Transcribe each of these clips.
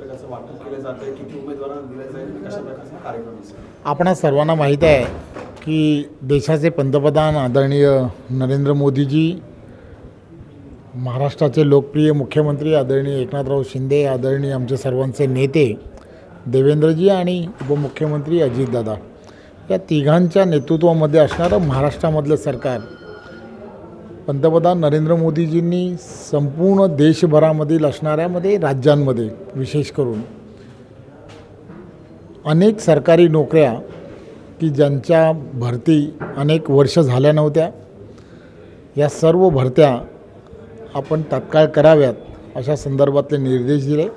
वाटप केलं जातंय, किती उमेदवारांना दिलं जाईल, कशा प्रकारचा कार्यक्रम असेल? आपणा सर्वांना माहीत आहे की देशाचे पंतप्रधान आदरणीय नरेंद्र मोदीजी, महाराष्ट्राचे लोकप्रिय मुख्यमंत्री आदरणीय एकनाथराव शिंदे, आदरणीय आमचे सर्वांचे नेते देवेंद्रजी आणि उपमुख्यमंत्री अजितदादा, या तिघांच्या नेतृत्वामध्ये असणारं महाराष्ट्रामधलं सरकार पंतप्रधान नरेंद्र मोदीजींनी संपूर्ण देशभरामधील असणाऱ्यामध्ये राज्यांमध्ये विशेष करून अनेक सरकारी नोकऱ्या की ज्यांच्या भरती अनेक वर्ष झाल्या नव्हत्या, या सर्व भरत्या आपण तात्काळ कराव्यात अशा संदर्भातले निर्देश दिले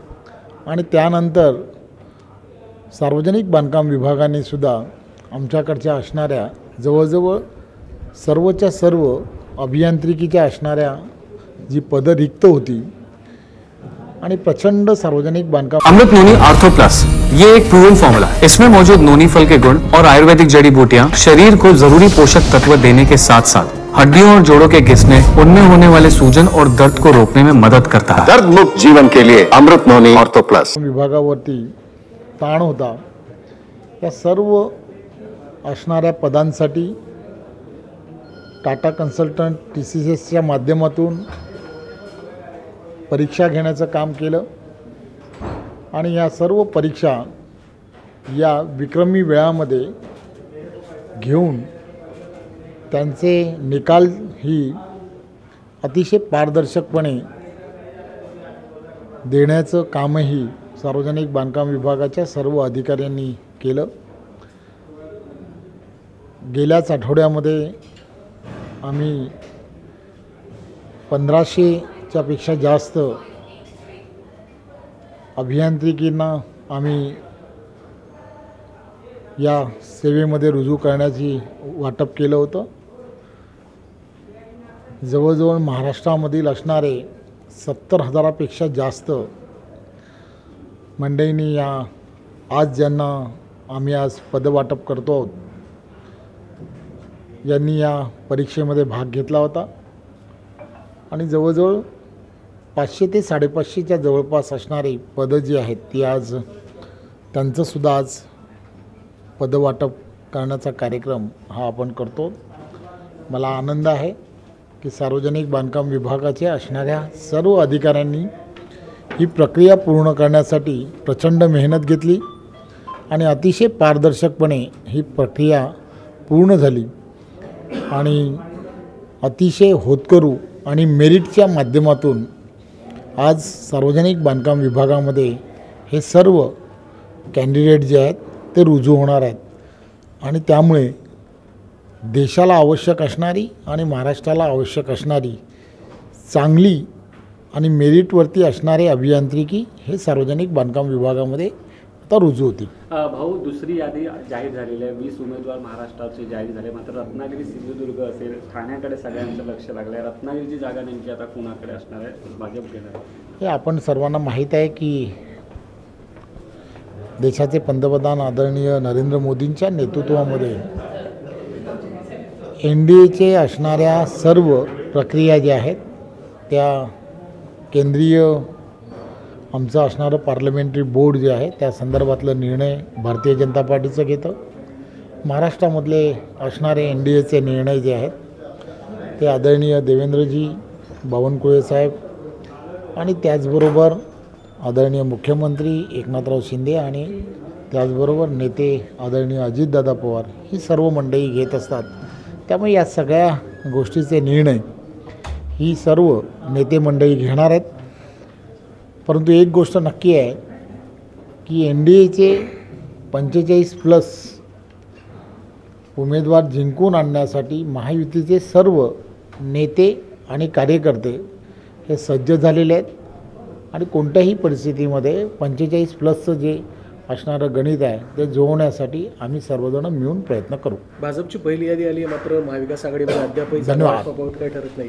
आणि त्यानंतर सार्वजनिक बांधकाम विभागाने सुद्धा आमच्याकडच्या असणाऱ्या जवळजवळ सर्वच्या सर्व अभियांत्रिकीच्या असणाऱ्या जी पदं रिक्त होती आणि प्रचंड सार्वजनिक बांधकाम अमृत नोनी आर्थो प्लस, ये एक प्रूवन फॉर्मूला है। इसमें मौजूद नोनी फल के गुण और आयुर्वेदिक जड़ी बूटियां शरीर को जरूरी पोषक तत्व देने के साथ साथ हड्डियों और जोड़ों के घिसने, उनमें होने वाले सूजन और दर्द को रोकने में मदद करता है। दर्द मुक्त जीवन के लिए अमृत नोनी आर्थो प्लस। विभागावरती ताण होता, या सर्व असणाऱ्या पदांसाठी टाटा कन्सल्टंट TCSच्या माध्यमातून परीक्षा घेण्याचं काम केलं आणि या सर्व परीक्षा या विक्रमी वेळामध्ये घेऊन त्यांचे निकाल ही अतिशय पारदर्शकपणे देण्याचं कामही सार्वजनिक बांधकाम विभागाच्या सर्व अधिकाऱ्यांनी केलं। गेल्याच आठवड्यामध्ये आम्ही 1500च्या पेक्षा जास्त अभियांत्रिकींना आम्ही या सेवेमध्ये रुजू करण्याची वाटप केलं होतं। जवळजवळ महाराष्ट्रामधील असणारे 70,000पेक्षा जास्त मंडळींनी या आज ज्यांना आम्ही आज पदवाटप करतो आहोत यांनी या परीक्षेमध्ये भाग घेतला होता आणि जवळजवळ 500 ते 550च्या जवळपास असणारी पदं जी आहेत ती आज त्यांचंसुद्धा आज पदवाटप करण्याचा कार्यक्रम हा आपण करतो। मला आनंद आहे की सार्वजनिक बांधकाम विभागाचे असणाऱ्या सर्व अधिकाऱ्यांनी ही प्रक्रिया पूर्ण करण्यासाठी प्रचंड मेहनत घेतली आणि अतिशय पारदर्शकपणे ही प्रक्रिया पूर्ण झाली आणि अतिशय होतकरू आणि मेरिटच्या माध्यमातून आज सार्वजनिक बांधकाम विभागामध्ये हे सर्व कॅन्डिडेट जे आहेत ते रुजू होणार आहेत आणि त्यामुळे देशाला आवश्यक असणारी आणि महाराष्ट्राला आवश्यक असणारी चांगली आणि मेरिटवरती असणारे अभियांत्रिकी हे सार्वजनिक बांधकाम विभागामध्ये आता रुजू होती। भाऊ, दुसरी यादी जाहीर झालेली आहे। 20 उमेदवार महाराष्ट्राचे जाहीर झाले, मात्र रत्नागिरी, सिंधुदुर्ग असेल, ठाण्याकडे सगळ्यांचं लक्ष लागलं आहे। रत्नागिरीची जागा नेमकी आता कुणाकडे असणार आहे? भाजप घेणार आहे हे आपण सर्वांना माहीत आहे की देशाचे पंतप्रधान आदरणीय नरेंद्र मोदींच्या नेतृत्वामध्ये NDAचे असणाऱ्या सर्व प्रक्रिया ज्या आहेत त्या केंद्रीय आमचं असणारं पार्लमेंटरी बोर्ड जे आहे त्या संदर्भातला निर्णय भारतीय जनता पार्टीचं घेतं। महाराष्ट्रामधले असणारे NDAचे निर्णय जे आहेत ते आदरणीय देवेंद्रजी, बावनकुळे साहेब आणि त्याचबरोबर आदरणीय मुख्यमंत्री एकनाथराव शिंदे आणि त्याचबरोबर नेते आदरणीय अजितदादा पवार ही सर्व मंडळी घेत असतात। त्यामुळे या सगळ्या गोष्टीचे निर्णय ही सर्व नेते मंडळी घेणार आहेत। परंतु एक गोष्ट नक्की आहे की NDAचे 45+ उमेदवार जिंकून आणण्यासाठी महायुतीचे सर्व नेते आणि कार्यकर्ते हे सज्ज झालेले आहेत आणि कोणत्याही परिस्थितीमध्ये 45+चं जे असणारं गणित आहे ते जुळवण्यासाठी आम्ही सर्वजण मिळून प्रयत्न करू। भाजपची पहिली यादी आली, मात्र महाविकास आघाडीमध्ये अद्यापही धन्यवाद काही ठरत नाही।